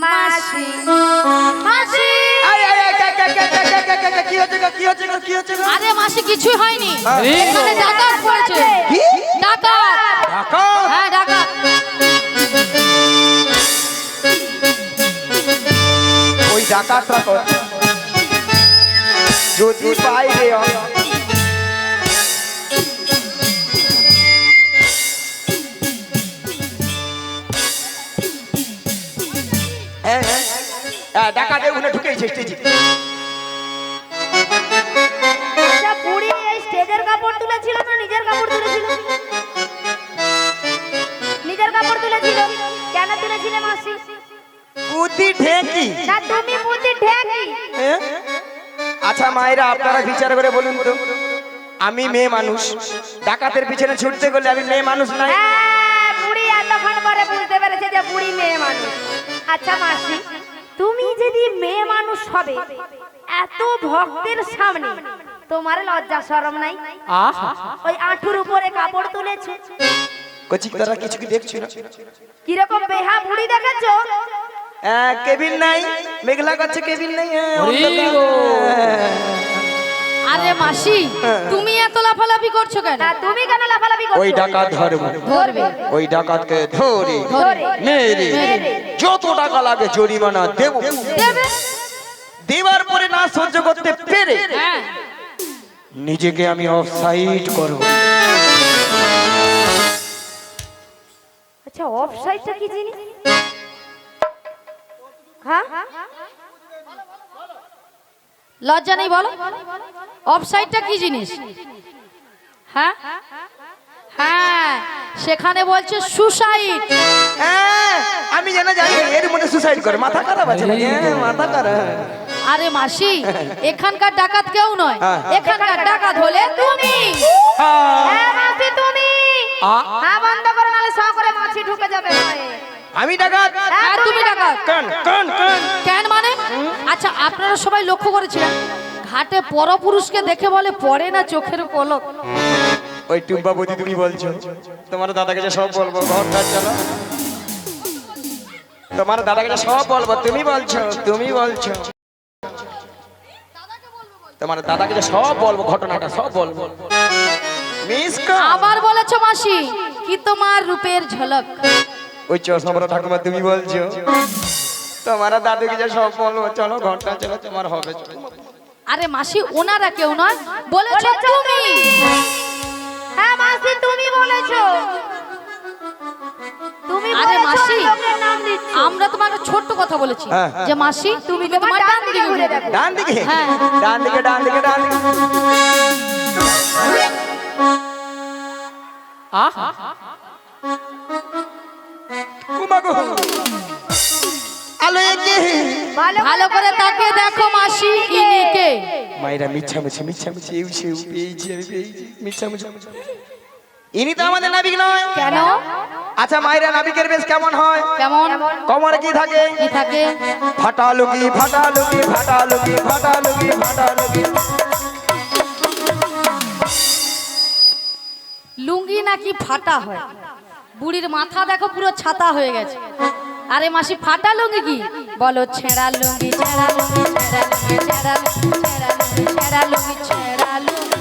মাসি মাসি আরে মাসি কিছুই হয়নি, এখানে ডাকাত পড়েছে। ডাকাত? হ্যাঁ ডাকাত। ওই ডাকাতরা যদি বাইরে ডাকাতে উঠে ঢুকেছে স্টেজে। বুড়ি এই স্টেজের কাপড় তুলেছিল না নিজের কাপড় তুলেছিল? নিজের কাপড় তুলেছিল। কেন তুলেছিলে মাসি? বুদ্ধি ঢেকি না তুমি বুদ্ধি ঢেকি। আচ্ছা মায়েরা আপনারা বিচার করে বলুন তো, আমি মেয়ে মানুষ, ডাকাতের পিছনে ছুটতে গেলে আমি মেয়ে মানুষ নাই? বুড়ি এতক্ষণ পরে বুঝতে পেরেছে যে বুড়ি মেয়ে মানুষ। আচ্ছা মাসি, তুমি যদি মেয়ে মানুষ হবে এত ভক্তের সামনে, তোমার লজ্জা শরম নাই? ওই আঁঠুর উপরে কাপড় তুলেছো, কচি তারা কিছু কি দেখছো না? কিরকম বেহা বুড়ি দেখেছো? কেবিন নাই, মেঘলা করছে, কেবিন নাই। আরে মাসি তুমি এত লাফালাফি করছো কেন? তুমি কেন লাফালাফি করছো? ওই ডাকাত ধরবো, ধরবে, ওই ডাকাতকে ধরে ধরে মেরে যত টাকা লাগে জরিমানা দেবো। দেবে? দেবার পরে না সহ্য করতে পেরে হ্যাঁ। নিজেকে আমি অফসাইড করব। আচ্ছা অফসাইডটা কি জিনিস? হ্যাঁ লজ্জা নেই বলো? অফসাইডটা কি জিনিস? হ্যাঁ হ্যাঁ, সেখানে বলছে সুসাইড। আমি জানি এর মধ্যে সুসাইড করে, মাথা খারাপ আছে নাকি? মাথা খারাপ। আরে মাসি এখানকার ডাকাত কেউ নয়, এখানকার ডাকাত হলে তুমি। হ্যাঁ মাসি তুমি। হ্যাঁ বন্ধ করো নালে সব করে মাছি ঢুকে যাবে। আমি ডাকাত? হ্যাঁ তুমি ডাকাত। কেন কেন কেন কেন মানে? আচ্ছা আপনারা সবাই লক্ষ্য করেছিলেন ঘাটে পরপুরুষকে দেখে বলে পড়ে না চোখের পলক? ওই টুম্পা বৌদি তুমি বলছো, তোমার দাদাকে যে সব বলবো, ঘরটা চলো, তোমার দাদাকে যে সব বলবো, তুমি বলছো, তুমি বলছো তোমার দাদাকে যে সব বলবো, ঘটনাটা সব বলবো। আবার বলেছো মাসি কি তোমার রূপের ঝলক? ওই চশমারা ঠাকুমা তুমি বলছো, তোমার দাদুকে যে সব বলবো, চলো ঘরটা চলো, তোমার হবে। আরে মাসি ওনারা কেউ নয়, বলেছো তুমি। হ্যাঁ মাসি তুমি বলেছো। তুমি আরে মাসি লোকের নাম দিচ্ছ। আমরা তোমাকে ছোট্ট কথা বলেছি যে মাসি তুমি তোমার ডান দিকে ঘুরে দেখো। ডান দিকে? হ্যাঁ ডান দিকে, ডান দিকে, ডান দিকে। আহা কুমাগো আলো একে ভালো করে তাকে দেখো মাসি ইনিকে। মাইরা মিছামিছি মিছামিছি এই সে পেয়েছি, আমি পেয়েছি মিছামিছি। ইনি তো আমাদের নাবিক নয়। কেন? আচ্ছা মাইরা নাবিকের বেশ কেমন হয়? কেমন? কোমরে কি থাকে? কি থাকে? ফাটালুকি ফাটালুকি ফাটালুকি ফাটালুকি ফাটালুকি। লুঙ্গি নাকি ফাটা হয়? বুড়ির মাথা দেখো পুরো ছাতা হয়ে গেছে। আরে মাসি ফাটা লুঙ্গি কি? বলো ছেঁড়া লুঙ্গি, ছেঁড়া লুঙ্গি, ছেঁড়া লুঙ্গি, ছেঁড়া লুঙ্গি, ছেঁড়া লুঙ্গি, ছেঁড়া লুঙ্গি, ছেঁড়া লুঙ্গি।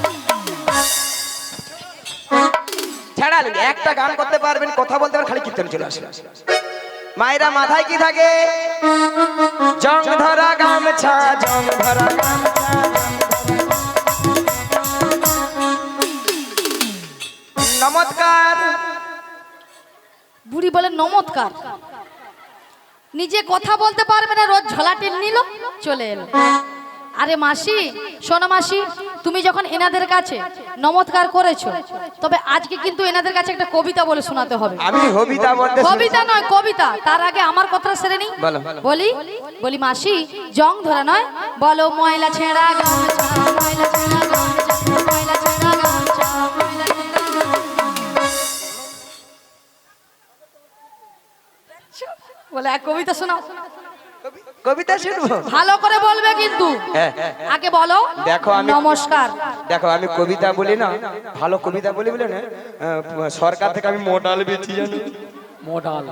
ছেড়া লুঙ্গি। একটা গান করতে পারবেন, কথা বলতে পারবেন, খালি কীর্তন চলে আসে। মায়েরা মাথায় কি থাকে? জং ধরা গামছা, জং ধরা গামছা। নমস্কার। বুড়ি বলে নমস্কার। নিজে কথা বলতে পারবে না, রোজ ঝোলা টেনে নিল চলে এলো। আরে মাসি শোনো মাসি, তুমি যখন এনাদের কাছে নমস্কার করেছো, তবে আজকে কিন্তু এনাদের কাছে একটা কবিতা বলে শোনাতে হবে। আমি কবিতা বলতে? কবিতা নয় কবিতা, তার আগে আমার কথাটা সেরে নি। বলি বলি মাসি জং ধরা নয়, বলো ময়লা ছেঁড়া গামছা, ময়লা ছেঁড়া গামছা, ময়লা ছেঁড়া গামছা, ময়লা ছেঁড়া গামছা। বলে এক কবিতা শোনাও। কবিতা শুনবো? ভালো করে বলবে কিন্তু। আগে বলো দেখো আমি নমস্কার। দেখো আমি কবিতা বলি না, ভালো কবিতা বলি বলে না, সরকার থেকে আমি মোডাল পেয়েছি জানো? মোডাল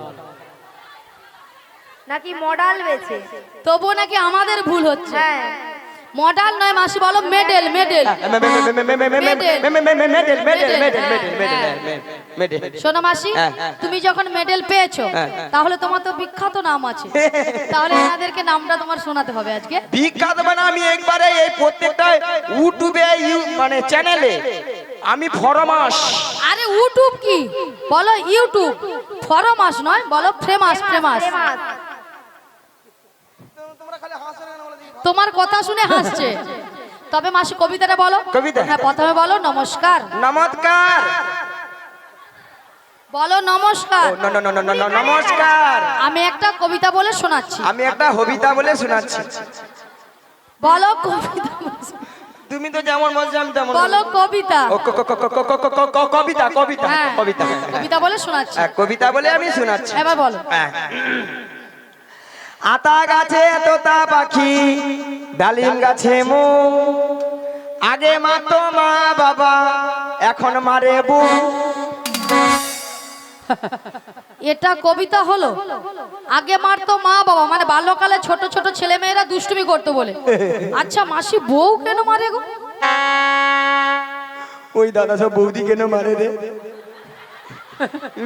নাকি মডাল বেছে? তবুও নাকি আমাদের ভুল হচ্ছে। হ্যাঁ, মডাল নয় মাসি, বলো মেডেল মেডেল। শোনো মাসি, তুমি যখন মেডেল পেয়েছো তাহলে তোমার তো বিখ্যাত নাম আছে, তাহলে এনাদেরকে নামটা তোমার শোনাতে হবে আজকে। বিখ্যাত মানে আমি একবারে এই প্রত্যেকটা ইউটিউবে মানে চ্যানেলে আমি ফরমাস। আরে ইউটিউব কি বলো, ইউটিউব ফরমাস নয়, বলো ফেমাস ফেমাস। ফেমাস। তোমার কথা শুনে হাসছে। তবে মাসি কবিতাটা বলো। কবিতা? হ্যাঁ, প্রথমে বলো নমস্কার। নমস্কার। বলো নমস্কার। নমস্কার। আমি একটা কবিতা বলে শোনাচ্ছি। আমি একটা কবিতা বলে শোনাচ্ছি। বলো কবিতা। তুমি তো যেমন বলছো আমি তেমন বলো কবিতা। কবিতা কবিতা হ্যাঁ, কবিতা কবিতা বলে শোনাচ্ছি। কবিতা বলে আমি শোনাচ্ছি। এবার বলো। আতা গাছে তোতা পাখি, ডালিম গাছে মো, আগে মাতো মা বাবা, এখন মারে বউ। এটা কবিতা হলো? আগে মারতো মা বাবা, মানে বাল্যকালে ছোট ছোট ছেলে মেয়েরা দুষ্টুমি করতো বলে। আচ্ছা মাসি, বউ কেন মারে গো? ওই দাদা সব বৌদি কেন মারে রে?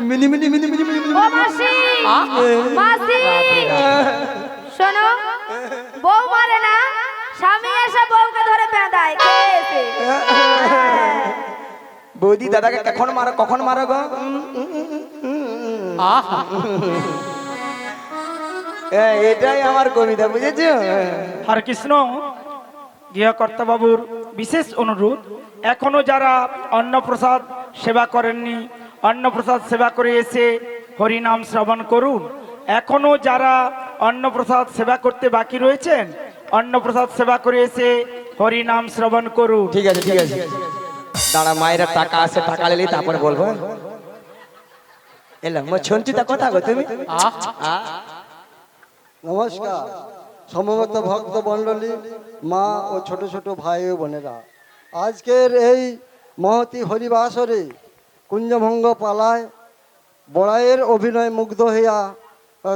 মিনি মিনি মিনি মিনি মিনি। ও মাসি, মাসি শোনো, বউ মারে না, স্বামী এসে বউকে ধরে বেঁধায়। কে এসে? বৌদি দাদাকে কখন মারো, কখন মারো গো? এটাই আমার কবিতা, বুঝেছো? হরে কৃষ্ণ। গৃহকর্তা বাবুর বিশেষ অনুরোধ, এখনো যারা অন্নপ্রসাদ সেবা করেননি, অন্নপ্রসাদ সেবা করে এসে হরিনাম শ্রবণ করুন। এখনো যারা অন্নপ্রসাদ সেবা করতে বাকি রয়েছেন, অন্নপ্রসাদ সেবা করে এসে হরিনাম শ্রবণ করুন। ঠিক আছে ঠিক আছে, দাঁড়া, মায়ের টাকা আছে, টাকা নিলি তারপরে বলবো। এলাম ছন্টিটা কথা গো তুমি। নমস্কার সমবেত ভক্ত মণ্ডলী, মা ও ছোট ছোট ভাই ও বোনেরা, আজকের এই মহতি হরিবাসরে কুঞ্জভঙ্গ পালায় বড়াইয়ের অভিনয় মুগ্ধ হইয়া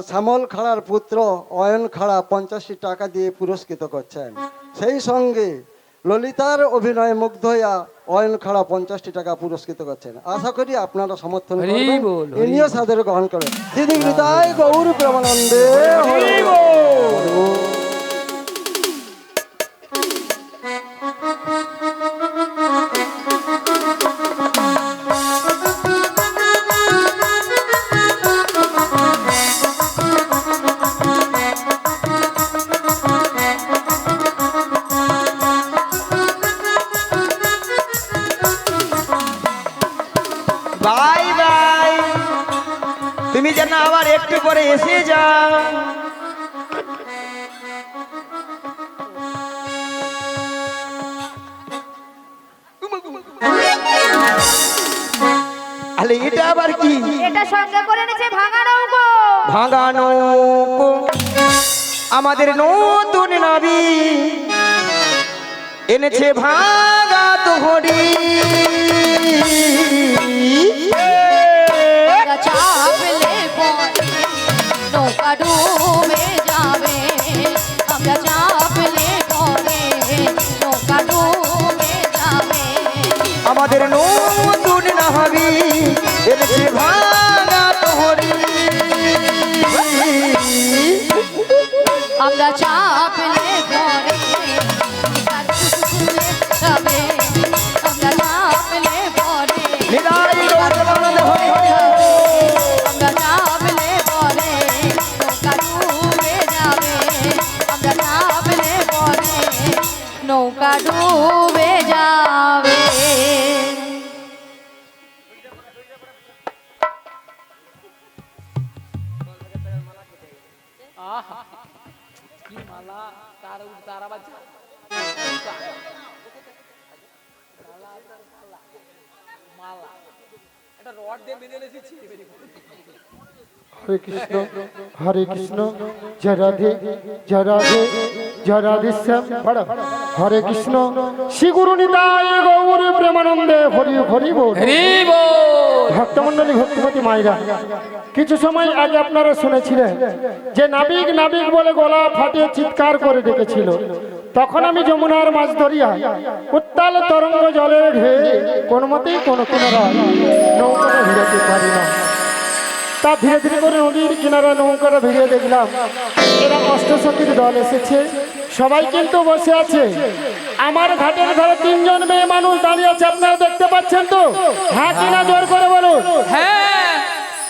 শ্যামল খাড়ার পুত্র অয়ন খাড়া 85 টাকা দিয়ে পুরস্কৃত করছেন। সেই সঙ্গে ললিতার অভিনয় মুগ্ধ হইয়া অয়ন খাড়া 50 টাকা পুরস্কৃত করছেন। আশা করি আপনারা সমর্থন করবেন, ইনিও সাদর গ্রহণ করেন। দিদি নিতাই গৌর প্রেমানন্দে হরি বল। বাই বাই, তুমি যেন আবার একটু পরে এসে যাও। আলে এটা আবার কি? এটা সঙ্গে করে এনেছে ভাঙা নৌকো। ভাঙা নৌকো, আমাদের নতুন নবী এনেছে ভাঙা তোহরি। চাপলে নৌকা ডুবে যাবে, আমরা চাপলে পরে নৌকা ডুবে যাবে। আমাদের নতুন নবী এনেছে ভাঙা তোহরি। আমরা চাপলে পরে যাবে, আমরা চাপলে পরে নিদাই গৌরবানন্দ হরি হরি হরি। আমরা চাপলে পরে নৌকা ডুবে যাবে, আমরা চাপলে পরে নৌকা ডুবে যাবে। হরে কৃষ্ণ হরে কৃষ্ণ, জয় রাধে জয় রাধে জয় রাধে শ্যাম। হরে কৃষ্ণ, শ্রী গুরু নিতাই গৌর প্রেমানন্দে হরি হরি বল। ভক্তমণ্ডলী ভক্তিমতী মায়েরা, কিছু সময় আগে আপনারা শুনেছিলেন যে নাবিক নাবিক বলে গলা ফাটিয়ে চিৎকার করে ডেকেছিল। তখন আমি যমুনার মাছ ধরিয়া উত্তাল তরঙ্গ জলের ঢেউ কোন মতেই কোনো কিনারায় নৌকাটা ভিড়াতে পারি না। তা ধীরে ধীরে করে নদীর কিনারা নৌকাটা ভিড়িয়ে দেখলাম এরা অষ্টসখীর দল এসেছে। সবাই কিন্তু বসে আছে। আমার ঘাটের ধারে 3 জন মেয়ে মানুষ দাঁড়িয়ে আছে, আপনারা দেখতে পাচ্ছেন তো? হ্যাঁ কিনা জোর করে বলুন। হ্যাঁ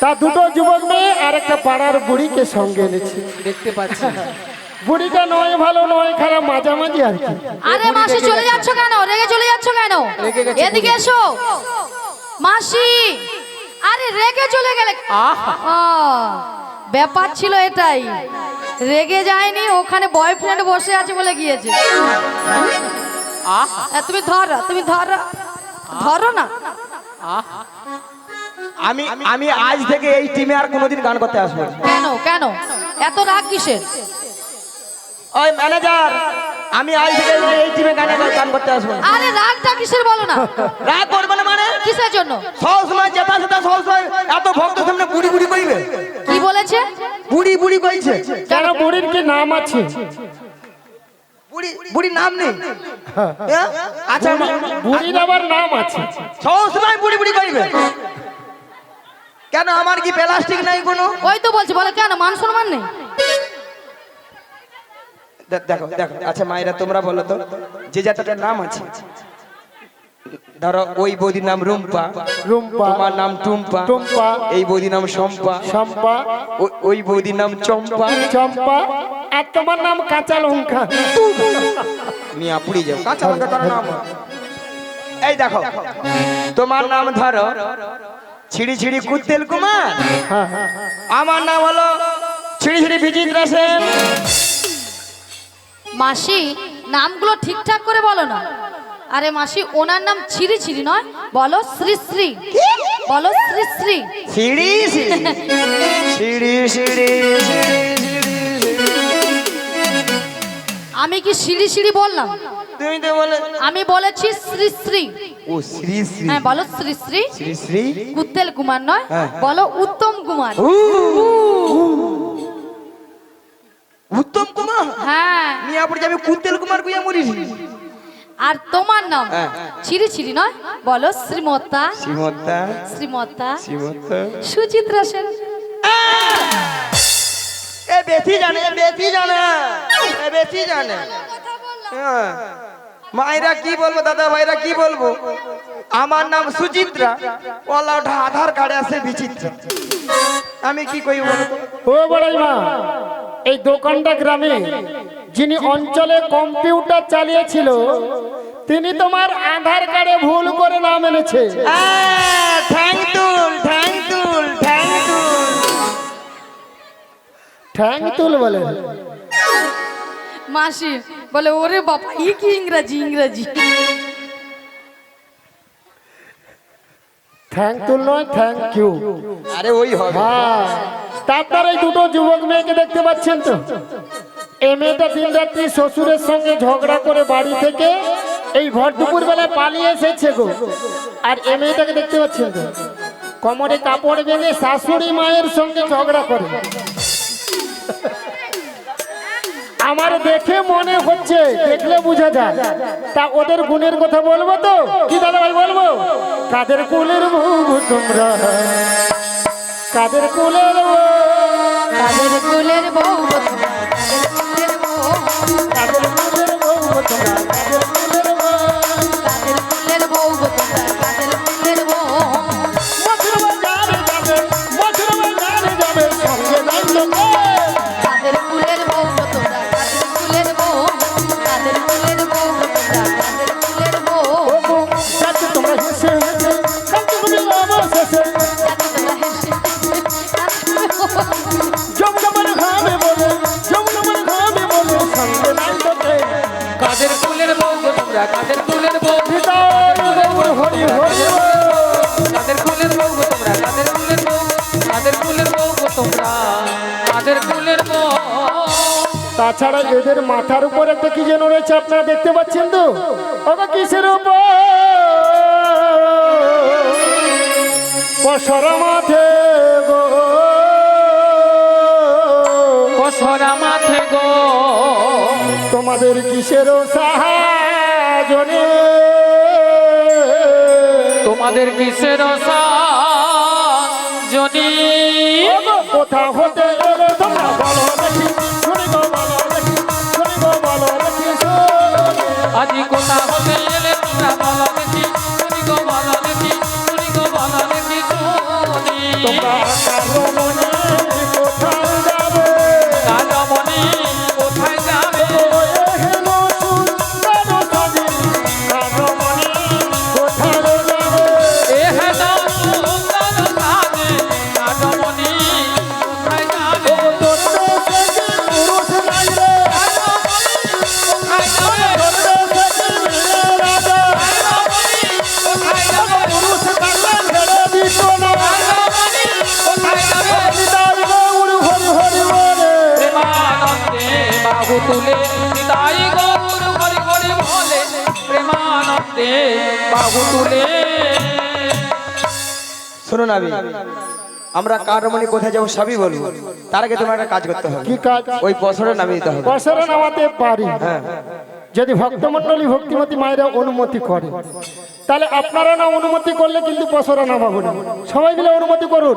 তা 2টো যুবক মেয়ে আর একটা পাড়ার বুড়িকে সঙ্গে এনেছি। দেখতে পাচ্ছি। বুড়িটা নয় ভালো নয় খারাপ, মাঝামাঝি আর কি। আরে মাসি চলে যাচ্ছ কেন? রেগে চলে যাচ্ছ কেন? এদিকে এসো মাসি। আরে রেগে চলে গেলে? ব্যাপার ছিল এটাই, রেগে যায়নি, ওখানে বয়ফ্রেন্ড বসে আছে বলে গিয়েছে। তুমি ধরো, তুমি ধরো, ধরো না। আমি আমি আজ থেকে এই টিমে আর কোনোদিন গান করতে আসবো না। কেন কেন এত রাগ কিসের? ওই ম্যানেজার, আমি আজ থেকে এই টিমে গান করতে আসবো না। আরে রাগটা কিসের বলো না। রাগ করবে না মানে? কিসের জন্য? সব সময় যেটা সেটা সব সময় এত ভক্ত সামনে বুড়ি বুড়ি কইবে। কি বলেছে? বুড়ি বুড়ি কইছে। কেন বুড়ির কি নাম আছে? বুড়ি বুড়ির নাম নেই? হ্যাঁ? আচ্ছা বুড়ির আবার নাম আছে? সব সময় বুড়ি বুড়ি কইবে কেন? আমার কি প্লাস্টিক নাই কোনো? ওই তো বলছি, বলে কেন মান সম্মান নেই? দেখো দেখো, আচ্ছা মায়েরা তোমরা বলো তো, যে যাত্রাটার নাম আছে, ধরো ওই বৌদির নাম রুম্পা, রুম্পা, তোমার নাম টুম্পা, টুম্পা, এই বৌদির নাম শম্পা, শম্পা, ওই বৌদির নাম চম্পা, চম্পা, আর তোমার নাম কাঁচা লঙ্কা। মিয়া পুড়ি যাও, কাঁচা লঙ্কা কার নাম? এই দেখো তোমার নাম ধরো ছিড়ি ছিড়ি কুত্তেল কুমার, হ্যাঁ হ্যাঁ, আমার নাম হলো ছিড়ি ছিড়ি বিচিত্রা সেন। মাসি নামগুলো ঠিকঠাক করে বলো না। আরে মাসি ওনার নাম ছিরি ছিরি নয়, বলো শ্রী শ্রী, বলো শ্রী শ্রী। সিঁড়ি সিঁড়ি সিঁড়ি আমি কি সিঁড়ি সিঁড়ি বললাম? তুমি তো বলে আমি বলেছি শ্রী শ্রী। ও শ্রী শ্রী, হ্যাঁ বলো শ্রী শ্রী। শ্রী শ্রী কুত্তেল কুমার নয়, হ্যাঁ। বলো উত্তম কুমার। উত্তম কুমার? হ্যাঁ। মিয়া পুড়ি যাবে, কুত্তেল কুমার কইয়া মরিছি। আর তোমার নাম হ্যাঁ। ছিরি ছিরি নয়, বলো শ্রীমতা, শ্রীমতা শ্রীমতা শ্রীমতা সুচিত্রা সেন। এ বেশি জানে, এ বেশি জানে, এ বেশি জানে। হ্যাঁ। মায়েরা কি বলবো, দাদা ভাইরা কি বলবো? আমার নাম সুচিত্রা, ওলা ওঠা আধার কার্ডে আছে বিচিত্রা। আমি কি কই বলো তো? ও বড়াই মা, এই দোকানটা গ্রামে যিনি অঞ্চলে কম্পিউটার চালিয়েছিল তিনি তোমার আধার কার্ডে ভুল করে নাম এনেছে। ঠ্যাং তুল, ঠ্যাং তুল, ঠ্যাং তুল। ঠ্যাং তুল বলে? মাসি বলে ওরে বাবা ই কি ইংরেজি, ইংরেজি। থ্যাংক তুল নয়, থ্যাংক ইউ। আরে ওই হবে। হ্যাঁ, তারপর এই 2টো যুবক মেয়েকে দেখতে পাচ্ছেন তো? এই মেয়েটা দিন রাত্রি শ্বশুরের সঙ্গে ঝগড়া করে বাড়ি থেকে এই ভর দুপুর বেলায় পালিয়ে এসেছে গো। আর এই মেয়েটাকে দেখতে পাচ্ছেন তো? কোমরে কাপড় বেঁধে শাশুড়ি মায়ের সঙ্গে ঝগড়া করে। আমার দেখে মনে হচ্ছে, দেখলে বোঝা যায়। তা ওদের গুণের কথা বলবো তো? কি দাদা ভাই বলবো? কাদের কুলের বউ তোমরা, কাদের কুলের বউ, কাদের কুলের বউ, কাদের কুলের বউ তোমরা, কাদের কুলের বউ, কাদের কুলের বউ, কাদের কুলের বউ। মধুর বাজারে যাবে, মধুর বাজারে যাবে, সঙ্গে নাই লোকে। কাদের কুলের বউ তোমরা, কাদের কুলের বউ, কাদের কুলের বউ তোমরা, কাদের কুলের বউ। ও বউ, যাচ্ছে তোমরা হেসে হেসে, কাছে তুমি আমার শেষে। যমুনা মানে খাবে বলে, যমুনা মানে খাবে বলে, সঙ্গে নাই লোকে। কাদের কুলের বউ গো তোমরা, কাদের কুলের বউ, হৃদয় গৌর হরি হরি বল। কাদের কুলের বউ গো তোমরা, কাদের কুলের বউ, কাদের কুলের বউ গো তোমরা, কাদের কুলের বউ। তাছাড়া এদের মাথার উপর একটা কি যেন রয়েছে, আপনারা দেখতে পাচ্ছেন তো? ওটা কিসের উপর? পশর মাঠে গো বসরা মাঠে গো তোমাদের কিসের সাহায্যে তোমাদের কিসের জনি কোথা হতে এলে তোমরা বলো দেখি শুনি গো বলো দেখি শুনি গো বলো দেখি আজি কোথা হতে এলে তোমরা বলো দেখি শুনি গো বলো দেখি শুনি গো বলো দেখি শুনি তোমরা কারো মনে কোথায় যাবে কাজমণি কোথায় যাবে হেন সুন্দর ছবি কারো মনে কোথায় যাবে এ হেন সুন্দর সাজে কাজমণি কোথায় যাবে পুরুষ লাগবে কোথায় যাবে রাজা কোথায় যাবে পুরুষ কারণ ছেড়ে দিত না কোথায় যাবে হরি হরি হরি বলে প্রেমানন্দে বাহু তুলে নিতাই গৌর হরি হরি বলে প্রেমানন্দে বাহু তুলে শোনো নাবি, আমরা কার মনে কোথায় যাবো সবই বলবো, তার আগে তোমার একটা কাজ করতে হবে। কি কাজ ওই বছরে নামিয়ে দিতে হবে। বছরে নামাতে পারি হ্যাঁ, যদি ভক্তমন্ডলী ভক্তিমতী মায়েরা অনুমতি করে, তাহলে আপনারা না অনুমতি করলে কিন্তু বছরে নামাবো না। সবাই মিলে অনুমতি করুন।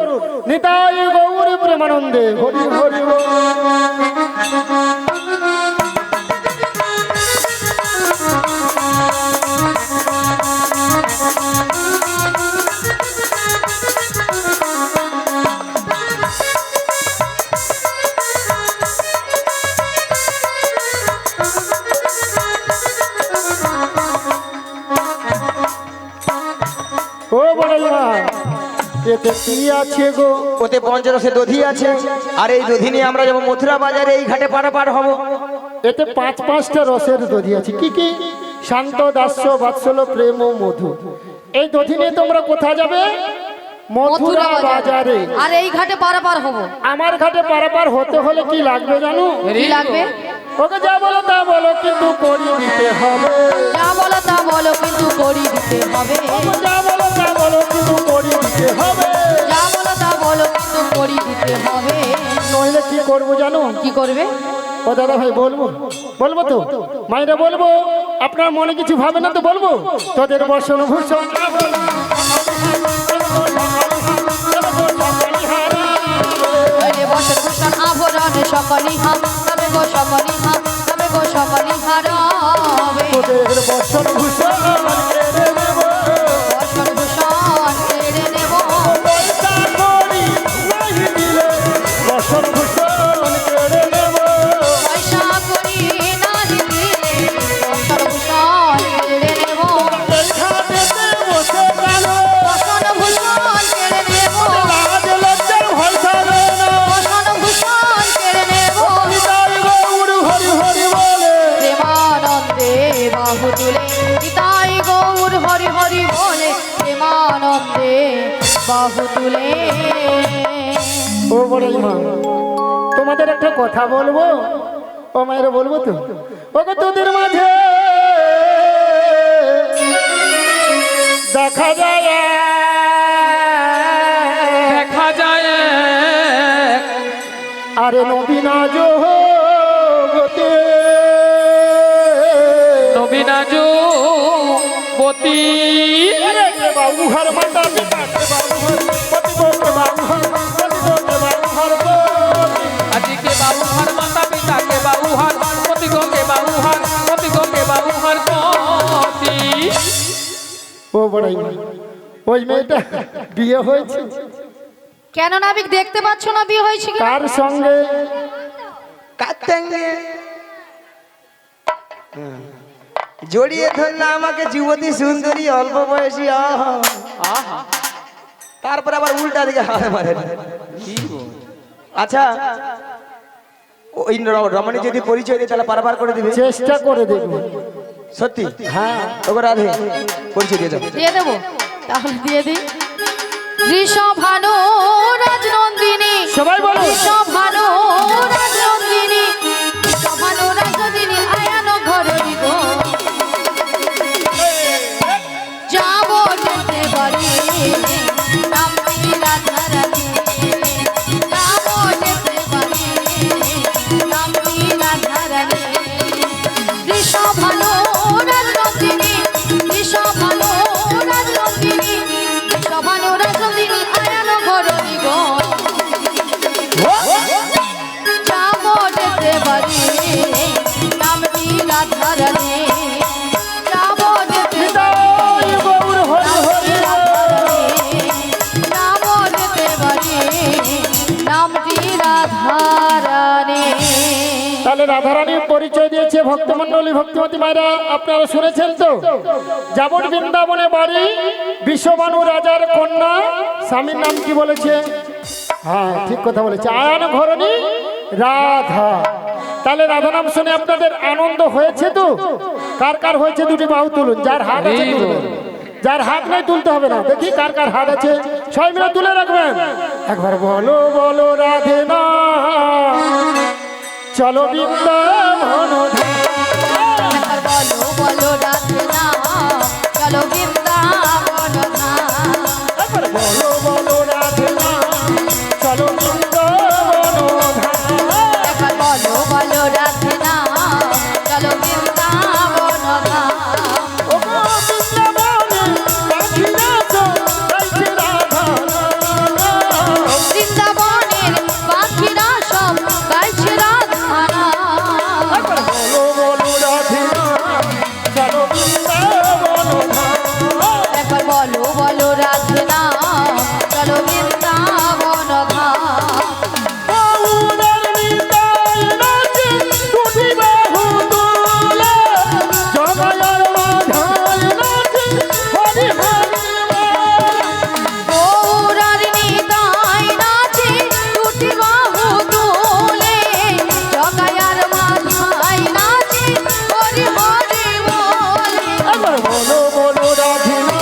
নিতাই গৌর প্রেমানন্দে হরি হরি বল। ও বড়াই মা, এতে কি আছে গো? ওতে পঞ্চরসে দধি আছে, আর এই দধি নিয়ে আমরা যাবো মথুরা বাজারে, এই ঘাটে পারাপার হব। এতে পাঁচটা রসের দধি আছে। কি কি? শান্ত, দাস্য, বাৎসল্য, প্রেম ও মধু। এই দধি নিয়ে তোমরা কোথায় যাবে? মথুরা বাজারে। আর এই ঘাটে পারাপার হব। আমার ঘাটে পারাপার হতে হলে কি লাগবে জানো? কি লাগবে? ওকে যা বলো তা বলো, কিন্তু করি দিতে হবে। যা বলো তা বলো, কিন্তু করি দিতে হবে। ওকে যা বলো তা বলো, কিন্তু করি দিতে হবে। যা বলো তা বলো, কিন্তু করি দিতে হবে। নইলে কি করবো জানো? কি করবে? ও দাদা ভাই, বলবো বলবো তো মায়েরা, বলবো। আপনার মনে কিছু ভাবে না তো বলবো। তোদের বসন ভূষণ ওরে বসন ভূষণ আভরণে সকলি হাম, তবে গো সকলি হাম, তবে গো সকলি হারাবে। তোদের বসন ভূষণ কেড়ে নেব। বসন ভূষণ কেড়ে নেব। পয়সা করি নাহি দিলে বসন ভূষণ কেড়ে নেব। পয়সা করি নাহি দিলে বসন ভূষণ কেড়ে নেব। এই ঘাটেতে বসে গেল, বসন ভূষণ কেড়ে নেব। লাজ লজ্জার ভয় থাকে না। বসন ভূষণ কেড়ে নেব। নিতাই গৌর হরি হরি বলে। প্রেমানন্দে বাহু তুলে নিতাই গৌর হরি হরি বলে প্রেমানন্দে বাহু তুলে। ও বড়াই মা, তোমাদের একটা কথা বলবো। ও মায়েরা, বলবো তো। ওকে তোদের মাঝে দেখা যায় দেখা যায় আরে নবীনা জগতে নবীনা যুবতী আরে কে বাবু হর মাতা পিতা কে বাবু হর পতি গো কে বাবু হর পতি গো কে বাবু হর পতি। আজি কে বাবু হর মাতা পিতা কে বাবু হর পতি গো কে বাবু হর পতি গো কে বাবু হর পতি। ও বড়াই মা, ওই মেয়েটা বিয়ে হয়েছে কেন নাবিক দেখতে পাচ্ছ না বিয়ে হয়েছে কি? তার সঙ্গে কাতেঙ্গে জড়িয়ে ধরলে আমাকে যুবতী সুন্দরী অল্প বয়সী। আহা, আহা তারপর আবার উল্টা দিকে হাত মারে। আচ্ছা, ওই রমণী যদি পরিচয় দিই তাহলে পারাপার করে দিবে? চেষ্টা করে দেখবো। সত্যি? হ্যাঁ, ওকে রাধে পরিচয় দিয়ে দাও। দিয়ে দেবো, তাহলে দিয়ে দিই। ঋষভানু রাজনন্দিনী, সবাই বলো। ঋষভানু রাজনন্দিনী, ঋষভানু রাজনন্দিনী আয়ান ঘরণী গো। যাব যেতে পারি নাম তাহলে রাধারানী পরিচয় দিয়েছে ভক্তমণ্ডলী ভক্তিমতী মায়েরা, আপনারা শুনেছেন তো? যেমন বৃন্দাবনে বাড়ি, বিশ্ববানু রাজার কন্যা, স্বামীর নাম কি বলেছে? হ্যাঁ ঠিক কথা বলেছে, আয়ান ঘরণী রাধা। তাহলে রাধা নাম শুনে আপনাদের আনন্দ হয়েছে তো? কার কার হয়েছে দুটি বাহু তুলুন, যার হাত আছে তুলবেন, যার হাত নাই তুলতে হবে না। দেখি কার কার হাত আছে, সবাই মিলে তুলে রাখবেন। একবার বলো বলো রাধে না, চলো বৃন্দাবন একবার বলো বলো রাধে নাম, চলো বৃন্দাবন ধাম। একবার বলো বলো রাধে না, চলো বৃন্দাবন একবার বলো বলো রাধে নাম, চলো বৃন্দাবন ধাম। বৃন্দাবনের পাখিরা সব গাইছে রাধা নাম। একবার বলো বলো রাধে নাম, চলো বৃন্দাবন ধাম। গৌরার নিতাই নাচে দুটি বাহু তুলে, জগায়ার মাথায় নাচে হরি হরি বলে। একবার বলো বলো রাধে না,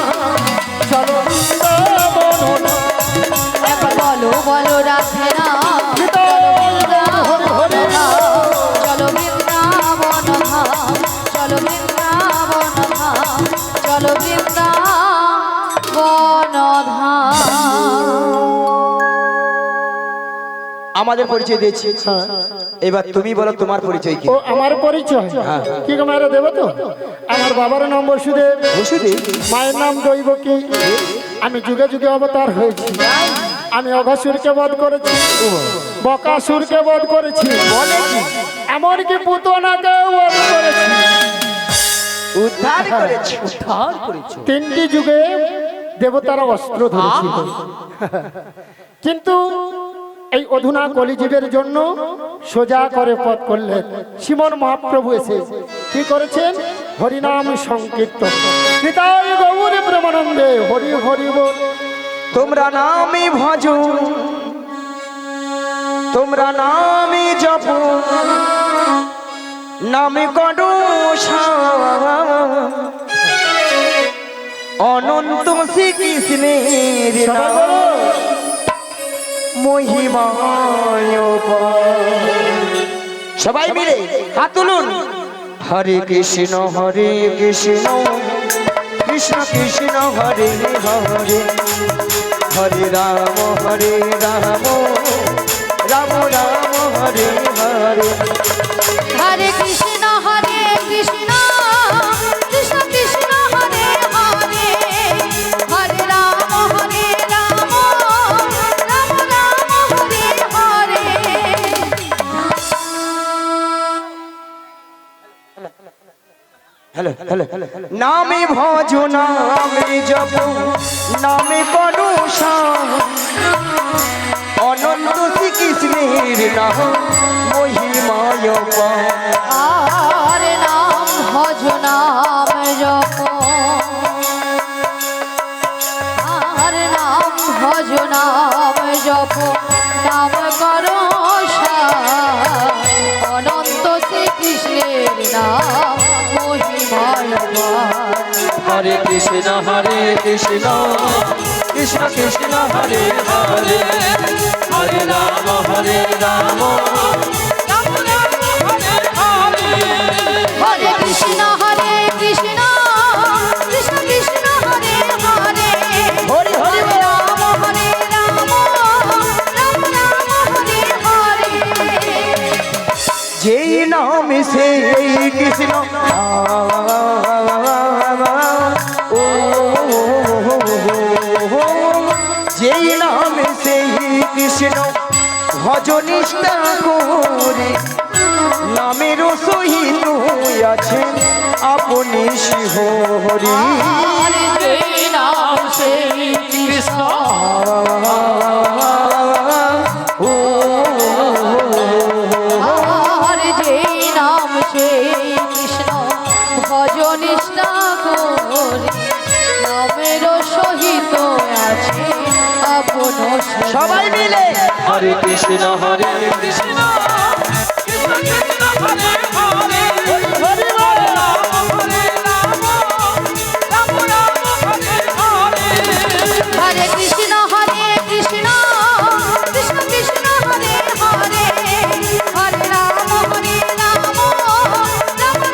চলো বৃন্দাবন একবার বলো বলো রাধে নাম, চলো বৃন্দাবন ধাম, চলো বৃন্দাবন ধাম, চলো বৃন্দাবন ধাম। আমাদের পরিচয় দিয়েছি, এবার তুমি বলো তোমার পরিচয় কি? ও আমার পরিচয় কি গো মায়েরা দেবো তো? আমার বাবার নাম বসুদেব, মায়ের নাম দৈবকী। আমি যুগে যুগে অবতার হয়েছি। আমি অঘাসুরকে বধ করেছি, বকাসুরকে বধ করেছি, এমনকি পুতনাকেও বধ করেছি। উদ্ধার করেছো, উদ্ধার করেছো। তিনটি যুগে দেবতারা অস্ত্র ধরেছিল, কিন্তু এই অধুনা কলিযুগের জন্য সোজা করে পথ করলেন শ্রীমন মহাপ্রভু। এসে কি করেছেন? হরিনাম সংকীর্তন। নিতাই গৌর প্রেমানন্দে হরি হরি বল। তোমরা নামে ভজো, তোমরা নামে জপ, নামে করো অনন্ত শ্রীকৃষ্ণের নাম মহিমায় সবাই মিলে হাত তুলুন। হরে কৃষ্ণ কৃষ্ণ কৃষ্ণ হরে হরে, হরে রাম রাম রাম হরে হরে। হরে কৃষ্ণ কৃষ্ণ কৃষ্ণ কৃষ্ণ হরে হরে, হরে রাম রাম রাম হরে হরে। হ্যালো হ্যালো, নামে ভজ নামে জপ, নামে করো অনন্ত শ্রীকৃষ্ণের নাম মহিমায়। আর নাম ভজ নাম জপ, আর নাম ভজ নাম জপ, নাম করো অনন্ত শ্রীকৃষ্ণের নাম মহিমায়। হরে কৃষ্ণ কৃষ্ণ কৃষ্ণ হরে হরে, হরে রাম রাম হরে হরে। হরে কৃষ্ণ কৃষ্ণ কৃষ্ণ কৃষ্ণ হরে হরে, হরি হরি হরে রাম রাম রাম হরে হরে। যেই নাম সেই কৃষ্ণ, যেই নাম সেই কৃষ্ণ ভজনিষ্ঠা করে, নামের সহিত আছেন আপনি শিহরি। আর যে নাম সেই কৃষ্ণ, আর যে সেই কৃষ্ণ ভজনিষ্ঠা করে নামের সহিত আছে আপন সে। সবাই মিলে হরে কৃষ্ণ হরে কৃষ্ণ কৃষ্ণ কৃষ্ণ হরে হরে হরে রাম হরে রাম রাম রাম হরে হরে। হরে কৃষ্ণ কৃষ্ণ কৃষ্ণ হরে হরে হরে রাম রাম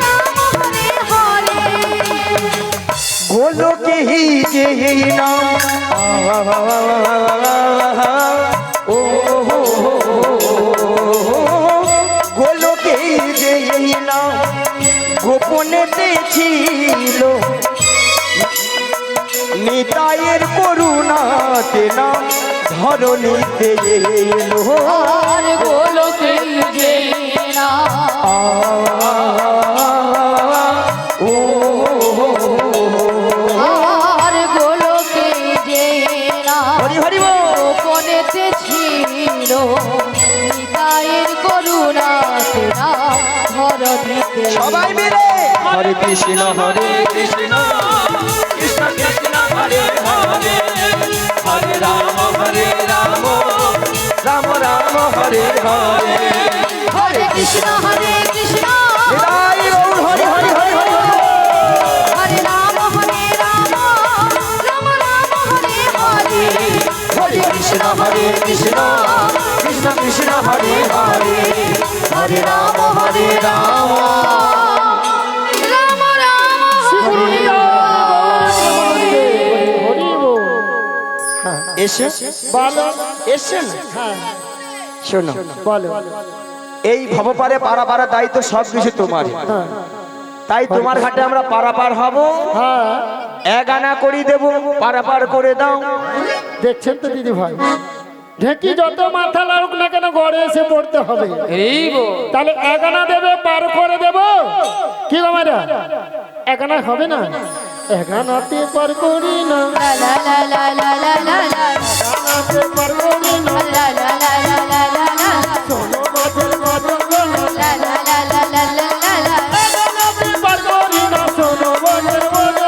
রাম হরে হরে। গোলকে হি যে নাম ও গোলকে যে নাম গোপনেতে ছিল নিতাইয়ের করুণাতে নাম ধরণীতে এলো। আর গোলকে যে ও আর গোলকে যে হরি হরি বল। গোপনেতে ছিল নিতাইয়ের করুণাতে নাম ধরণীতে। সবাই মিলে হরে কৃষ্ণ কৃষ্ণ কৃষ্ণ হরে হরে হরে রাম রাম রাম হরে হরে। হরে কৃষ্ণ কৃষ্ণ নিতাই গৌর হরি হরি হরি হরি হরি। হরে রাম রাম রাম হরে হরে। হরে কৃষ্ণ কৃষ্ণ কৃষ্ণ হরে হরে হরে রাম রাম রাম রাম হরি বল। এসে বলো। এসেন হ্যাঁ শোনো, বলো। এই ভবপারে পারাপার দায়িত্ব সব কিছু তোমার, হ্যাঁ তাই তোমার ঘাটে আমরা পারাপার হব। হ্যাঁ এক আনা করি দেব, পারাপার করে দাও। দেখছেন তো দিদি ভাই, ঢেকি যত মাথা লাগুক না কেন ঘরে এসে পড়তে হবে। এই গো তাহলে একানা দেবে, পার করে দেব। কি গো মারা, একানা হবে না? একানাতে পার করি না, লা লা লা লা লা লা লা একানাতে পার করি না। লা লা লা লা লা লা লা শোনো মাঝের মাঝে লা লা লা লা লা লা লা লা। একানাতে পার করি না, শোনো মাঝের মাঝে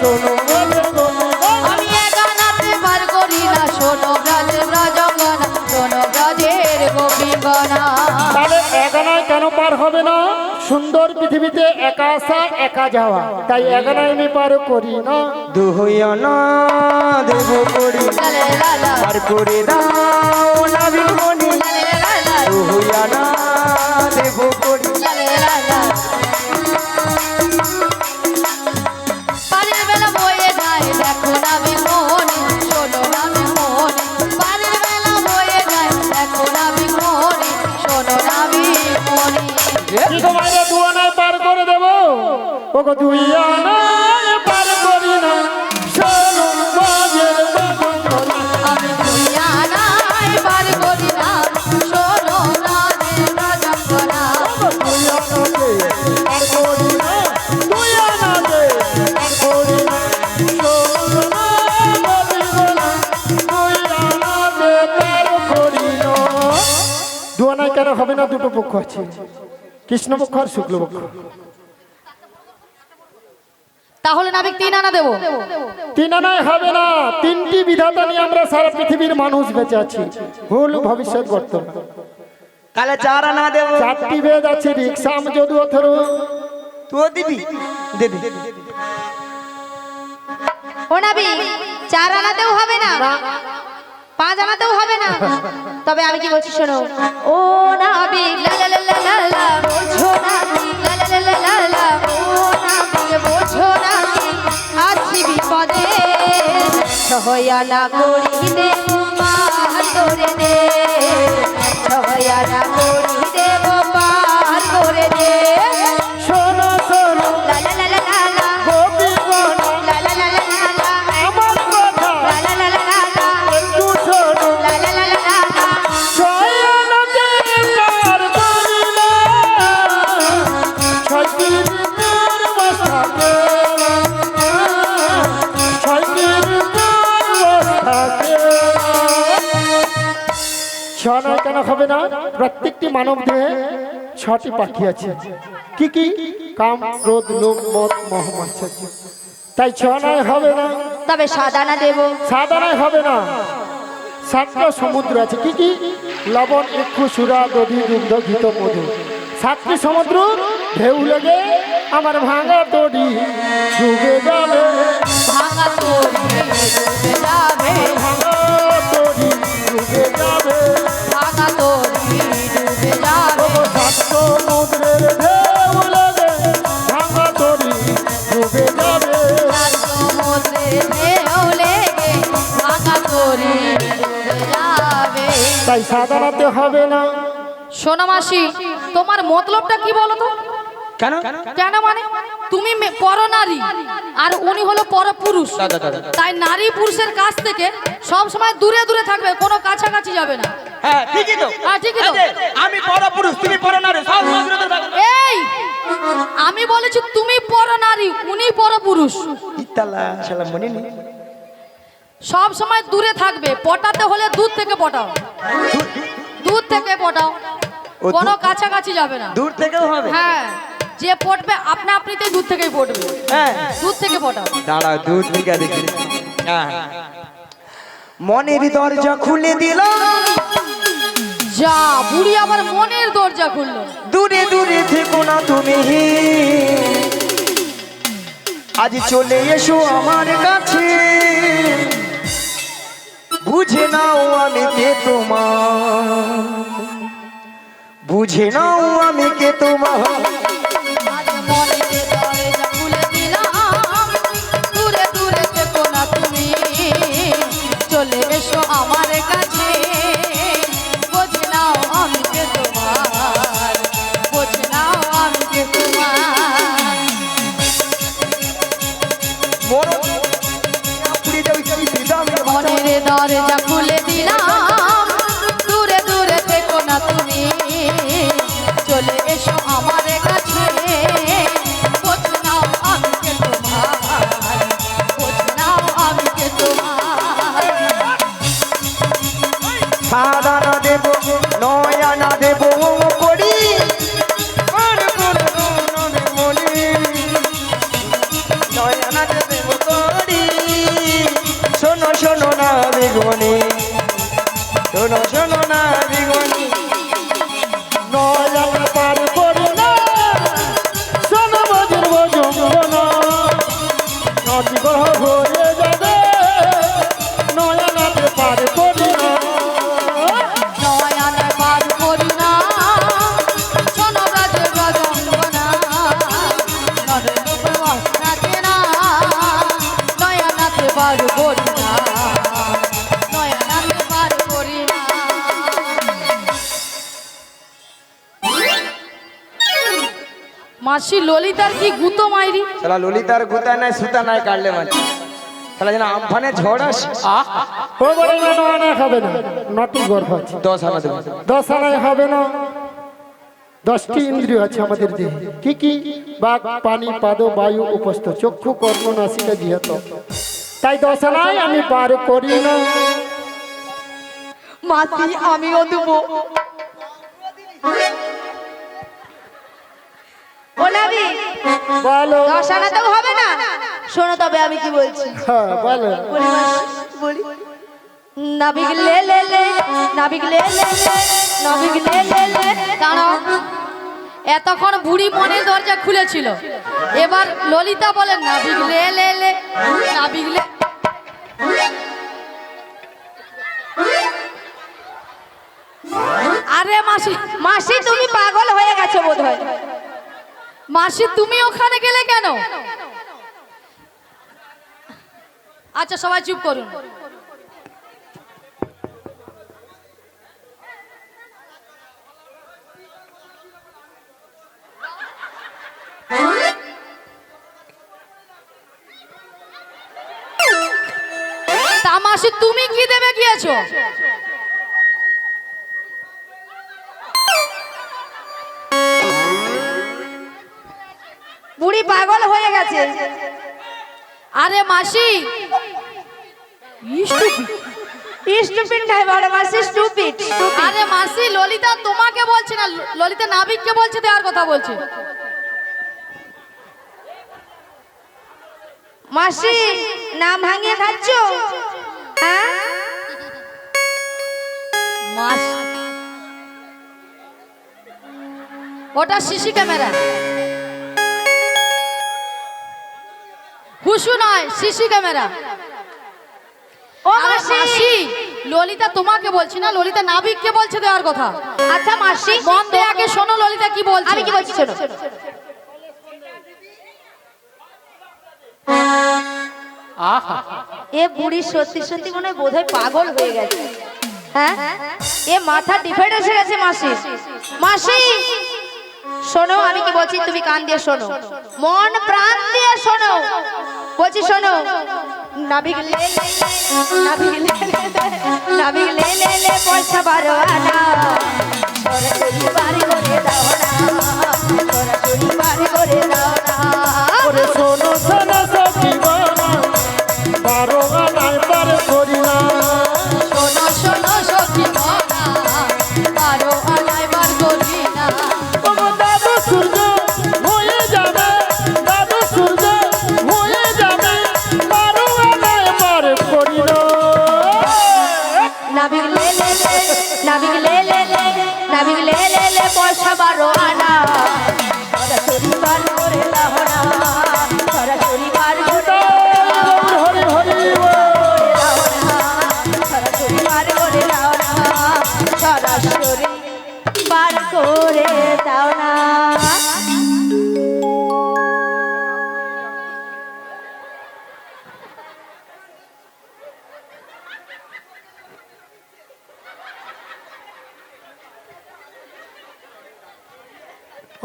শোনো মাঝের মাঝে। আমি একানাতে পার করি না, শোনো ব্রজের ব্রজঙ্গনা, শোনো ব্রজের গোপীগণা। তাহলে একানায় কেন পার হবে না? সুন্দর পৃথিবীতে একা আসা একা যাওয়া, তাই একানায় আমি পার করি না। দুহইয়ানা দেব করি লা লা লা লা পার করে দাও নাবিল মনি। লা লা লা লা দুহইয়ানা দেব করি লা লা লা লা। পারের বেলা বয়ে যায় দেখো নাবিল মোহনী, শোনো নাবিল মোহনী। পারের বেলা বয়ে যায় দেখো নাবিল মোহনী, শোনো নাবিল মোহনী। কি তোমায় দু আনায় পার করে দেব? ওগো দুই আনায় পার করি না, শোনো বাজের বাজনা। আমি দুনিয়া নাই পার করি না, শোনো ব্রজের ব্রজঙ্গনা। দুই আনাতে পার করি না, দুই আনাতে পার করি না, শোনো না বাজনা। দুই আনাতে পার করি না। দু আনায় কেন হবে না? দুটো পক্ষ আছে, কৃষ্ণপক্ষ আর শুক্লপক্ষ। তাহলে নাবিক 3 আনা দেবো। তিন আনায় হবে না, তিনটি বিধাতা নিয়ে আমরা সারা পৃথিবীর মানুষ বেঁচে আছি, ভুল ভবিষ্যৎ বর্তমান। তাহলে 4 আনা দেব। চারটি বেদ আছে, রিক্সাম যদু অথর্ব। তুই দিবি দিবি ও নাবি 4 আনাতেও হবে না, 5 আনাতেও হবে না। তবে আমি কি বলছি শোনো, ও নাবি লা লা লা লা লা লা, বোঝো নাবি লা লা লা লা লা লা, ও নাবি বোঝো নাবি আছি বিপদে, সহয়ানা করি দেব পার করে দে, সহয়ানা করি দেব পার করে দে। শোনো শোনো লা লা লা লা লা লা, গোপীগণ, লা লা লা লা লা লা, আমার কথা লা লা লা লা লা লা, একটু শোনো। লা লা লা লা লা লা। শয়নতে পার করি না, ছয়টির তোর বসাকে না, ছয়টির তোর বসাকে না। ছয় কেন হবে না? প্রত্যেকটি মানব দেহে 6টি পাখি আছে। কি কি? কাম, ক্রোধ, লোভ, মদ, মোহ, মাৎসর্য। তাই 6 নয় হবে না, তবে সাদানা দেব। সাধারণ হবে না। 7টা সমুদ্র আছে। কি কি? লবণ, ইক্ষু, সুরা, দধি, দুগ্ধ, ঘিত, মধু। 7টি সমুদ্র ঢেউ লেগে আমার ভাঙা তড়ি ডুবে যাবে, ভাঙা তরি ডুবে যাবে, ভাঙা তড়ি ডুবে যাবে। ভাঙা তরি ডুবে যাবে, ওগো 7 সমুদ্রের ঢেউ লেগে ভাঙা তড়ি ডুবে যাবে। সমুদ্রে ঢেউ লেগে ভাঙা তরি ডুবে যাবে। তাই সাধারণতে হবে না। শোনো মাসি, তোমার মতলবটা কি বলো তো? কেন? কেন মানে তুমি পরনারী আর উনি হলো পরপুরুষ, তাই নারী পুরুষের কাছ থেকে সব সময় দূরে দূরে থাকবে, কোনো কাছাকাছি যাবে না। হ্যাঁ ঠিকই তো। হ্যাঁ, ঠিকই তো। এই যে, আমি পরপুরুষ, তুমি পরনারী, সব নজরে থাকো। এই আমি বলেছি তুমি পরনারী, উনি পরপুরুষ, ইতালা শালা মনে নেই। সব সময় দূরে থাকবে। পটাতে হলে দূর থেকে পটাও, দূর থেকে পটাও, ও কোনো কাছাকাছি যাবে না। দূর থেকেও হবে? হ্যাঁ, যে পটবে আপনা আপনিতেই দূর থেকেই পটবে, হ্যাঁ দূর থেকে পটাও। দাঁড়া, দূর থেকে দেখি। হ্যাঁ, মনের দরজা খুলে দিলাম, যা বুড়ি আবার মনের দরজা খুললো। দূরে দূরে থেকো না তুমি, আজ চলে এসো আমার কাছে, বুঝে নাও আমি কে তোমার, বুঝে নাও আমি কে তোমার। আজ মনের দরজা খুলে দিলাম, দূরে দূরে থেকো না তুমি, চলে এসো আমার কাছে, বুঝে নাও আমি কে তোমার, বুঝে নাও আমি কে তোমার। মনের দরজা খুলে দিলাম, দূরে দূরে থেকো না তুমি, চলে এসো আমার কাছে, বুঝে নাও আমি কে তোমার, বুঝে নাও আমি কে তোমার। সাদা না দেব, নয়া না দেব করি, নয়া না দেব করি, শোনো শোনো না বেগুনি, শোনো শোনো না বেগুনি। নয়ন পার করি না, শোনো মজুর যৌবনা, নদী গ্রহ ভরে যাবে, নয়নাতে পার করি না। নয়ন পার করি না, শোনো ব্রজের রজঙ্গনা, নরের রূপে থাকে না, নয়নাতে পার করি না, নয়নাতে পার করি না। মাসি ললিতার কি গুতো মাইরি, শালা ললিতার গুতা নাই, সুতা নাই, কাটলে মানে শালা যেন আমফানে ঝড় আসে। ও বলে না, 9 আনায় হবে না, 9টি গর্ভ আছে। 10 আনা দেবো। 10 আনায় হবে না। 10টি ইন্দ্রিয় আছে আমাদের দেহে। কি কি? বাক, পানি, পাদ, বায়ু, উপস্থ, চক্ষু, কর্ণ, নাসিকা, জিহ্ব। তাই 10 আনায় আমি পার করি না। মাসি আমিও দেবো। ও নাবি, বলো। 10 আনাতেও হবে না। শোনো তবে আমি কি বলছি। হ্যাঁ বলো। বলি মাসি, বলি। নাবিক লে লে লে, নাবিক লে লে লে, নাবিক লে লে লে। দাঁড়াও, এতক্ষণ বুড়ি মনের দরজা খুলেছিল, এবার ললিতা বলে না বিগলে লে লে, না বিগলে। আরে মাসি, মাসি তুমি পাগল হয়ে গেছো বোধহয়। মাসি তুমি ওখানে গেলে কেন? আচ্ছা সবাই চুপ করুন। তা মাসি তুমি কি দেবে গিয়েছো? বুড়ি পাগল হয়ে গেছে। আরে মাসি স্টুপিড নয় বড় মাসি, স্টুপিড। আরে মাসি ললিতা তোমাকে বলছে না, ললিতা নাবিককে বলছে, দেওয়ার কথা বলছে। মাসি নাম ভাঙিয়ে খাচ্ছ? হ্যাঁ মাস ওটা সিসি ক্যামেরা, হুসু নয়, সিসি ক্যামেরা। ও আরে মাসি, মাসি ললিতা তোমাকে বলছি না, ললিতা নাবিককে বলছে দেওয়ার কথা। আচ্ছা মাসি মন দিয়ে আগে শোনো ললিতা কি বলছে। আমি কি বলছি শোনো। আহা এ বুড়ি সত্যি সত্যি মনে হয় বোধহয় পাগল হয়ে গেছে। হ্যাঁ এ মাথা ডিফেক্ট এসে গেছে মাসি। মাসি শোনো আমি কি বলছি, তুমি কান দিয়ে শোনো, মন প্রাণ দিয়ে শোনো। বলছি শোনো, নাবিক লে লে নাবিক লে নাবিক লে লে লে পয়সা বারো আনা, সরাসরি বাড়ি করে দাও না, সরাসরি বাড়ি করে দাও না। ওরে শোনো শোনো সখী বানা, 12 আনায় পার করি না। শোনো শোনো সখী মনা, 12 আনায় বার করি না। ওগো দাদু সূর্য হয়ে যাবে, দাদু সূর্য হয়ে যাবে, 12 আনায় পার করি না। নাবিক লে লে লে নাবিক লে লে লে নাবিক লে লে লে পয়সা বারো আনা, সরাসরি বার করে দাও না, সরাসরি বার করে হরি হরি দাও না, সরাসরি বার করে দাও না, সরাসরি বার করে দাও না।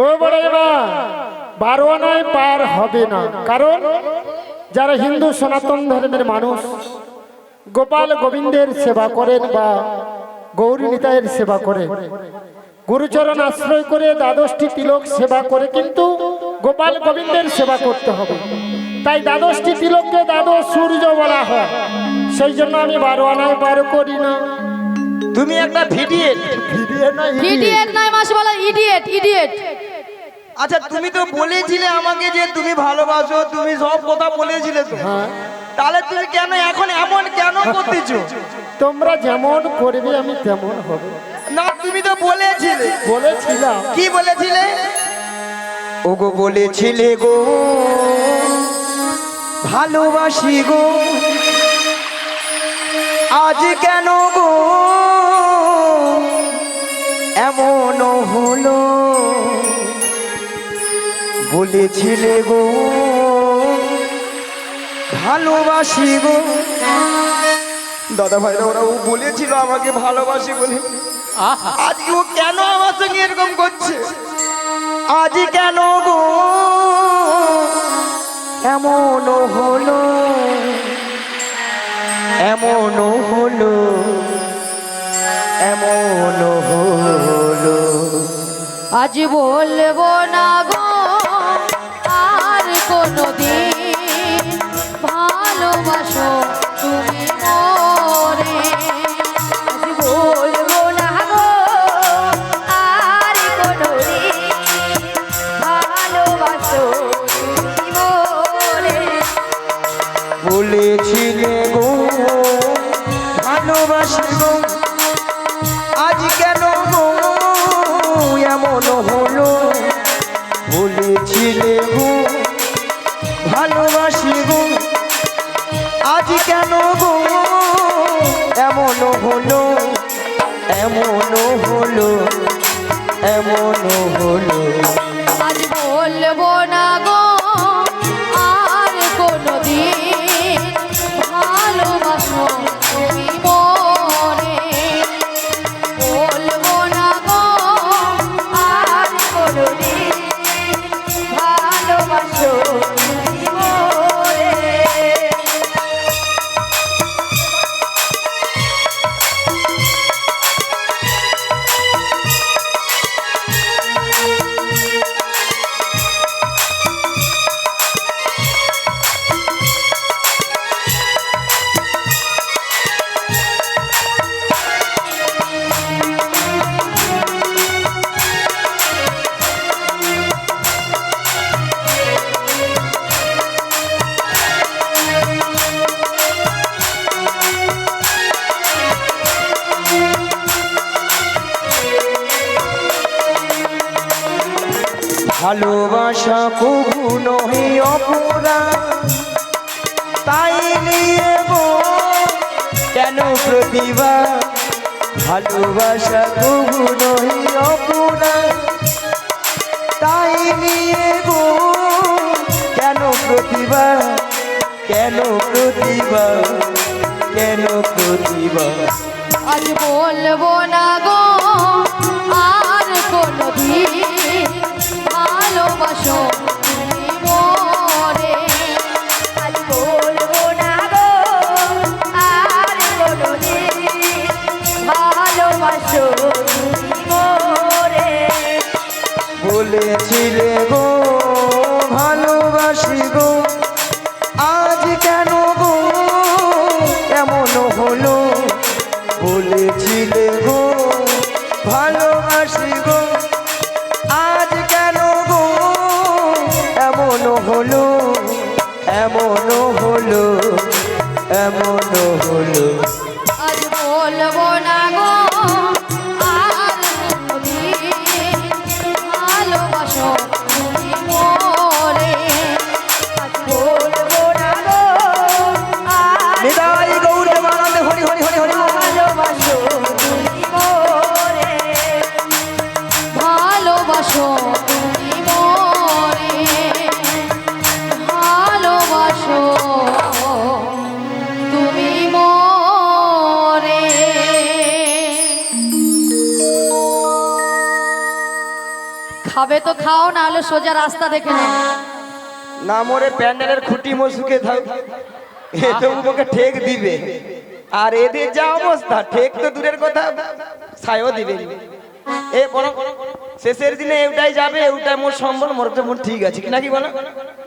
ও বড়াইবা, 12 আনায় পার হবে না। কারণ যারা হিন্দু সনাতন ধর্মের মানুষ গোপাল গোবিন্দের সেবা করেন বা গৌরী নিতাইয়ের সেবা করেন, গুরুচরণ আশ্রয় করে দ্বাদশটি তিলক সেবা করে কিন্তু গোপাল গোবিন্দের সেবা করতে হবে। তাই দ্বাদশটি তিলককে দ্বাদশ সূর্য বলা হয়। সেই জন্য আমি 12 আনায় পার করি না। তুমি একটা ভিডিয়েট। ইডিয়েট নয় মাসি, বলো ইডিয়েট, ইডিয়েট। আচ্ছা তুমি তো বলেছিলে আমাকে যে তুমি ভালোবাসো, তুমি সব কথা বলেছিলে তো, তাহলে তুমি কেন এখন এমন কেন করতেছো? তোমরা যেমন করবে আমি তেমন হব। না তুমি তো বলেছিলে। বলেছিলাম কি বলেছিলে? ওগো বলেছিলে গো ভালোবাসি গো, আজ কেন গো এমন হলো? বলেছিলে গো ভালোবাসি গো। দাদা ভাইরা ওরা ও বলেছিল আমাকে ভালোবাসি বলে, আহা আজকে ও কেন আমার সঙ্গে এরকম করছে? আজ কেন গো এমন হলো, এমন হলো, এমন হলো। আজ বলবো না গো আর কোনদিন, ভালোবাসো তুমি মোরে। আজ বলবো না গো আর কোনোদিন, ভালোবাসো তুমি মোরে। বলেছিলে গো ভালোবাসি গো, আজ কেন গো এমন হলো? বলেছিলে গো ভালোবাসি গো, আজ কেন গো এমন হলো, এমন হলো, এমন হলো। আজ বলবো না গো আর কোনদিন, ভালোবাসো তুমি মোরে। বলবো না গো আর কোনোদিন, ভালোবাসো তুমি মোরে। ভালোবাসা কবু নহি অপরাধ, তাই নিয়ে গো কেন প্রতিবাদ, ভালোবাসা কবু নহি অপরাধ, তাই নিয়ে গো কেন প্রতিবাদ, কেন প্রতিবাদ, কেন প্রতিবাদ। আজ বলবো না গো আর কোনদিন ভালোবাসো তুমি মোরে। আজ বলবো না গো আর কোনোদিন ভালোবাসো তুমি মোরে। বলেছিলে গো ভালোবাসি গো, আজ কেন গো এমন হলো, বলেছিলে গো ভালোবাসি গো, আজ কেন গো এমন হলো, এমন হলো, এমন হলো। আজ বলবো না গো আর কোনদিন ভালোবাসো তুমি মোরে। আজ বলবো না গো আর নিতাই গৌর দেবানন্দে হরি হরি হরি হরি। ভালোবাসো তুমি মোরে। ভালোবাসো তুমি মোরে, ভালোবাসো তুমি মোরে। খাবে তো খাও, না হলে সোজা রাস্তা দেখে নাও। না মরে প্যান্ডেলের খুঁটি মসুকে থাক, এ তো মুখে ঠেক দিবে, আর এদের যা অবস্থা ঠেক তো দূরের কথা ছাইও দিবে। এ বরং শেষের দিনে এটাই যাবে, ওটাই মোর সম্বল, মোর তো মোর ঠিক আছে কি নাকি বলো,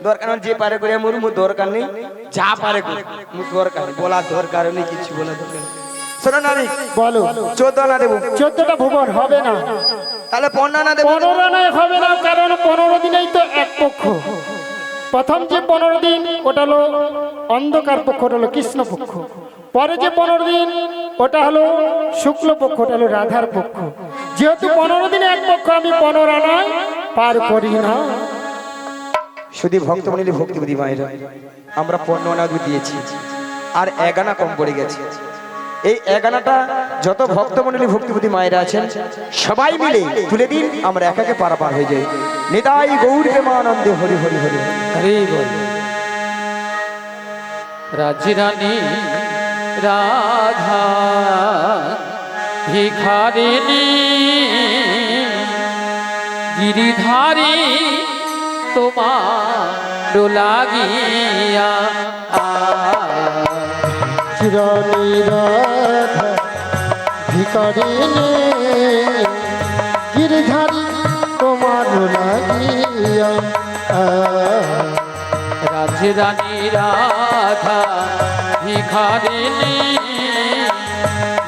দরকার নেই, যে পারে করে মোর মোর দরকার নেই, যা পারে করে মোর দরকার নেই, বলার দরকার নেই, কিছু বলার দরকার নেই। শোনো নারী বলো 14 আনা দেবো, 14টা ভুবন হবে না, তাহলে 15 আনা দেবো। 15 আনায় হবে না, কারণ 15 দিনেই তো এক পক্ষ। প্রথম যে 15 দিন ওটা হলো অন্ধকার পক্ষ, ওটা হলো কৃষ্ণ পক্ষ। পরে যে 15 দিন ওটা হলো শুক্ল পক্ষ, ওটা হলো রাধার পক্ষ। যেহেতু 15 দিনে এক পক্ষ, আমি 15 আনায় পার করি না। শুধু ভক্তমণি ভক্তিপতি মায়েরা আমরা 15 আনা দিয়েছি, আর 1 আনা কম পড়ে গেছে। এই 1 আনাটা যত ভক্তমণ্ডলী ভক্তিপতি মায়েরা আছেন সবাই মিলে তুলে দিন, আমরা একাকে পারাপার হয়ে যাই। নিতাই গৌর প্রেমানন্দে হরি হরি হরি হরি বল। রাজরানী রাধা ভিখারিণী গিরিধারী তোমার লাগিয়া চিরানি রাধা ভিকারিণী গিরিধারী তোমার লাগিয়া। রাজরানী রাধা ভিখারিণী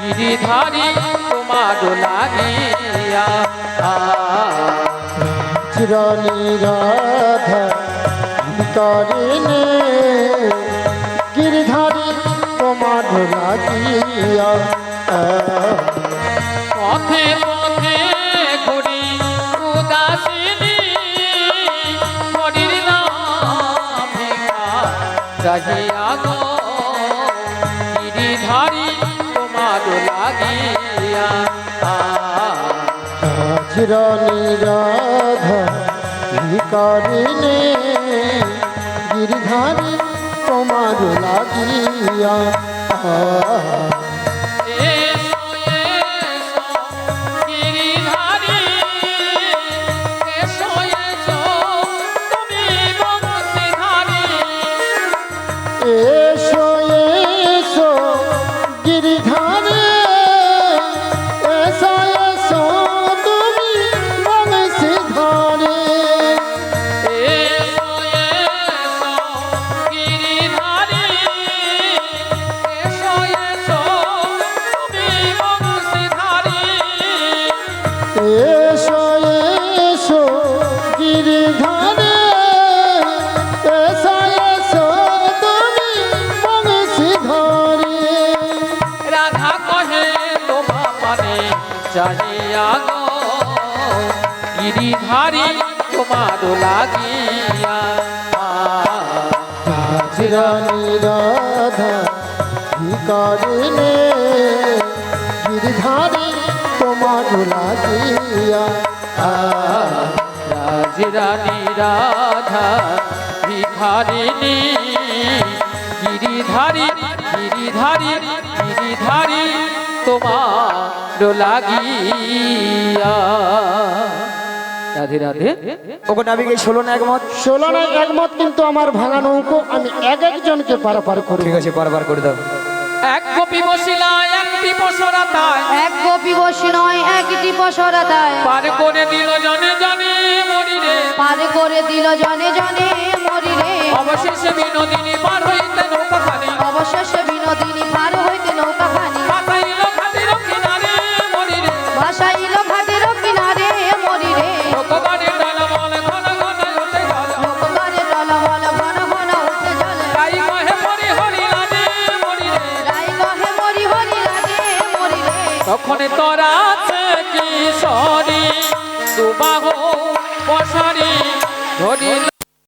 গিরিধারী তোমার লাগিয়া চিরানি রাধা ভিকারিণী গিরিধারী তোমার লাগিয়া। পথে পথে ঘুরি উদাসিনী হরির নাম ভিখা রাহিয়া গো গিরিধারী তোমার লাগিয়া চিরানি রাধা ভিকারিণী গিরিধারী তোমার লাগিয়া। এসো এসো গিরিধারী এসো এসো তুমি বংশীধারী এসো এসো গিরিধারী এসো এসো তুমি বংশীধারী। এসো এসো গিরিধারী এসো এসো তুমি বংশীধারী এসো এসো গিরিধারী এসো এসো তুমি বংশীধারী। রাধা কহে তোমা মানে চাহিয়া গো গিরিধারী তোমার লাগিয়া রানী রাধা ভিকারিণী গিরিধারী তোমার লাগিয়া রাজরানী রাধা ভিখারিণী গিরিধারী গিরিধারী গিরিধারী তোমার লাগিয়া। রাধে রাধে। ওগো নাবিক এই 16 না একমত? 16 নয় একমত, কিন্তু আমার ভাঙা নৌকো আমি এক একজনকে পারাপার করি। ঠিক আছে, পারাপার করে দাও। এক গোপী বসিলা একটি পশরাতায়, এক গোপী বসি নয় একটি পসরাতায়, পার করে দিল জনে জনে মরিরে, পার করে দিল জনে জনে মরিরে। অবশেষে বিনোদিনী পার হইতে নৌকাখানি, অবশেষে বিনোদিনী পার হইতে নৌকাখানি, ভাসাইল ঘাটের কিনারে মরিরে, ভাসাইল ঘাটের কিনারে মরিরে। লোকবাড়ি টলমল ঘন ঘন উঠে গেল, লোকবারে টলমল ঘন ঘন উঠে জল, গাই কহে পরি হরি লাগে মরিরে। গাই গহে মরি হরি লাগে মরিরে। তখন তোরা আছে কিশোরী দুবাহু পশারি ধরিল